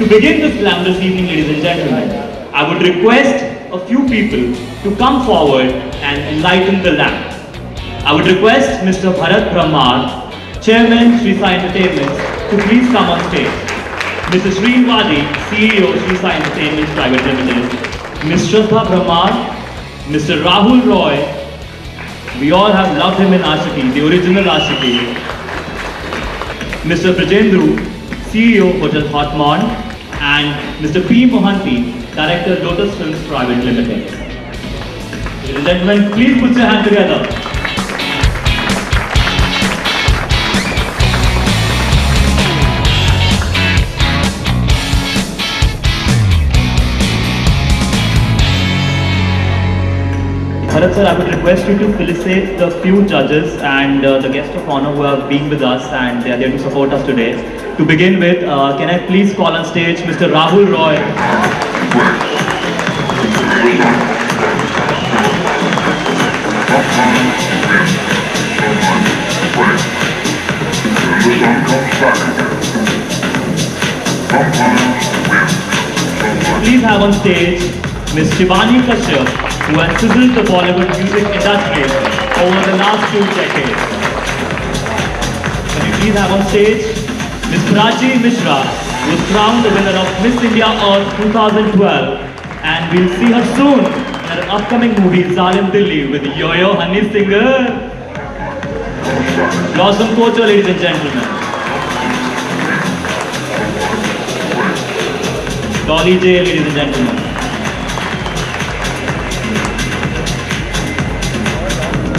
begin this glamorous evening, ladies and gentlemen, I would request a few people to come forward and enlighten the lamp. I would request Mr. Bharat Brahmar, Chairman Sri Sai Entertainment, to please come on stage. Mr. Sri Wadi, CEO Sri Sai Entertainment Private Limited, Ms. Shraddha Brahmar, Mr. Rahul Roy, we all have loved him in Ashiki, the original Ashiki, Mr. Brajendru, CEO Hotel Hotmon, and Mr. P. Mohanty, Director Lotus Films Private Limited. Ladies and gentlemen, please put your hands together. Bharat sir, I would request you to felicitate the few judges and the guests of honor who have been with us and they are there to support us today. To begin with, can I please call on stage Mr. Rahul Roy. Please have on stage Ms. Shivani Kashyap, who has sizzled the Bollywood music industry over the last 2 decades. Can you please have on stage Ms. Prachi Mishra, who was crowned the winner of Miss India Earth 2012, and we'll see her soon in her upcoming movie Zalim Dilli with Yo-Yo Honey Singer. Blossom Kocho, ladies and gentlemen. Dolly J, ladies and gentlemen.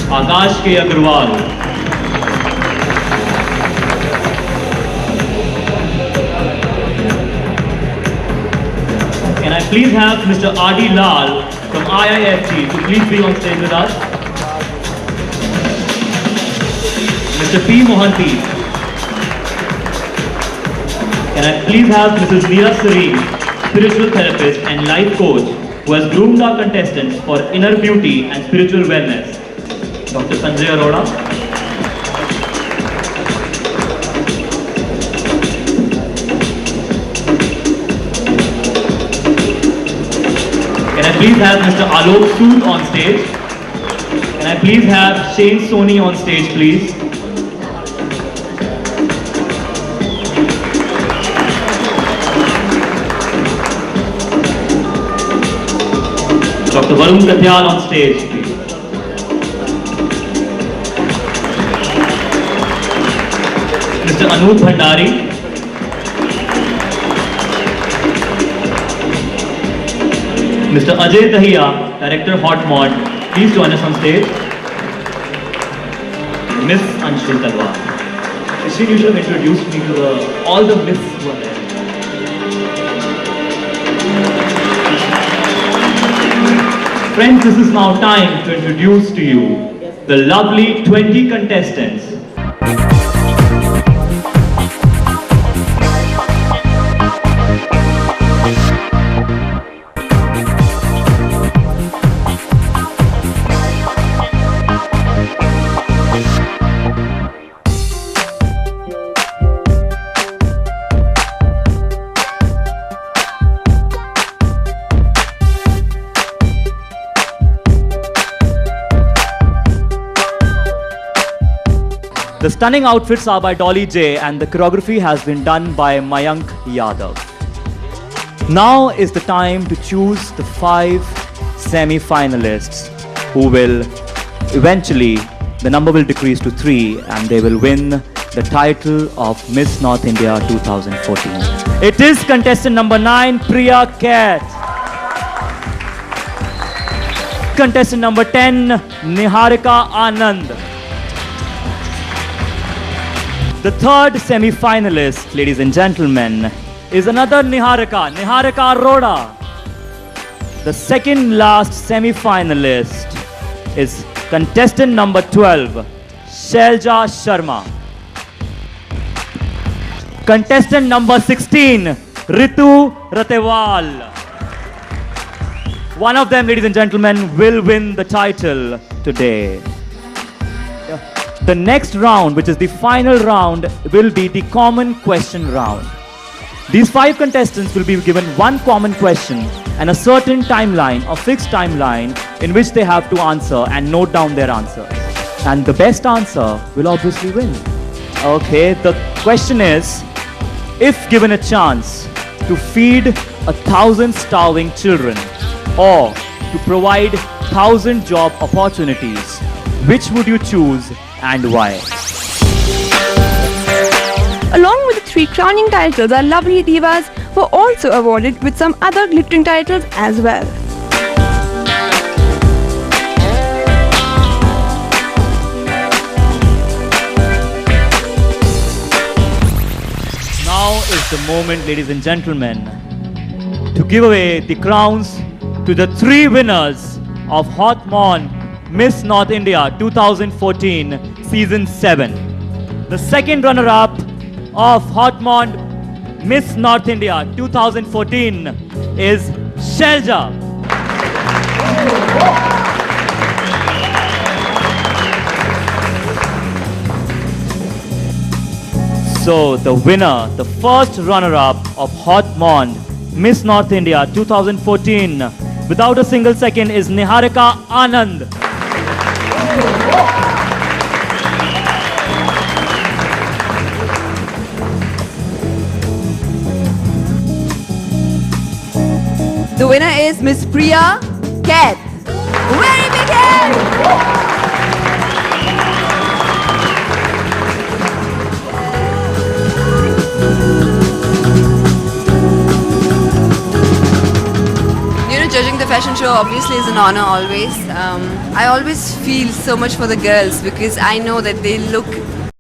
Akash K. Agarwal. Can I please have Mr. Adi Lal from IIFT to please be on stage with us? Mr. P. Mohanty. Can I please have Mrs. Neera Sareen, spiritual therapist and life coach who has groomed our contestants for inner beauty and spiritual wellness? Dr. Sanjay Arora. Can I please have Mr. Alok Sood on stage? Can I please have Shane Soni on stage, please? Dr. Varun Katyal on stage, please. Mr. Anup Bhandari. Mr. Ajay Dahiya, Director Hot Mod, please join us on stage. Miss Anshul Talwar. Actually, you should have introduced me to all the Miss who are there. Friends, this is now time to introduce to you the lovely 20 contestants. The stunning outfits are by Dolly J and the choreography has been done by Mayank Yadav. Now is the time to choose the 5 semi-finalists who will eventually, the number will decrease to 3 and they will win the title of Miss North India 2014. It is contestant number 9, Priya Ket. Contestant number 10, Niharika Anand. The third semi-finalist, ladies and gentlemen, is another Niharika, Niharika Arora. The second last semi-finalist is contestant number 12, Shailja Sharma. Contestant number 16, Ritu Ratewal. One of them, ladies and gentlemen, will win the title today. The next round, which is the final round, will be the common question round. These 5 contestants will be given one common question and a certain timeline, a fixed timeline, in which they have to answer and note down their answer. And the best answer will obviously win. Okay, the question is, if given a chance to feed 1,000 starving children or to provide 1,000 job opportunities, which would you choose and why? Along with the 3 crowning titles, our lovely divas were also awarded with some other glittering titles as well. Now is the moment, ladies and gentlemen, to give away the crowns to the 3 winners of Hot Mon Miss North India 2014 Season 7. The second runner-up of Hot Mon Miss North India 2014 is Shelja. So the winner, the first runner-up of Hot Mon Miss North India 2014 without a single second is Niharika Anand. The winner is Miss Priya Kath. Very big hand! Judging the fashion show obviously is an honor always. I always feel so much for the girls because I know that they look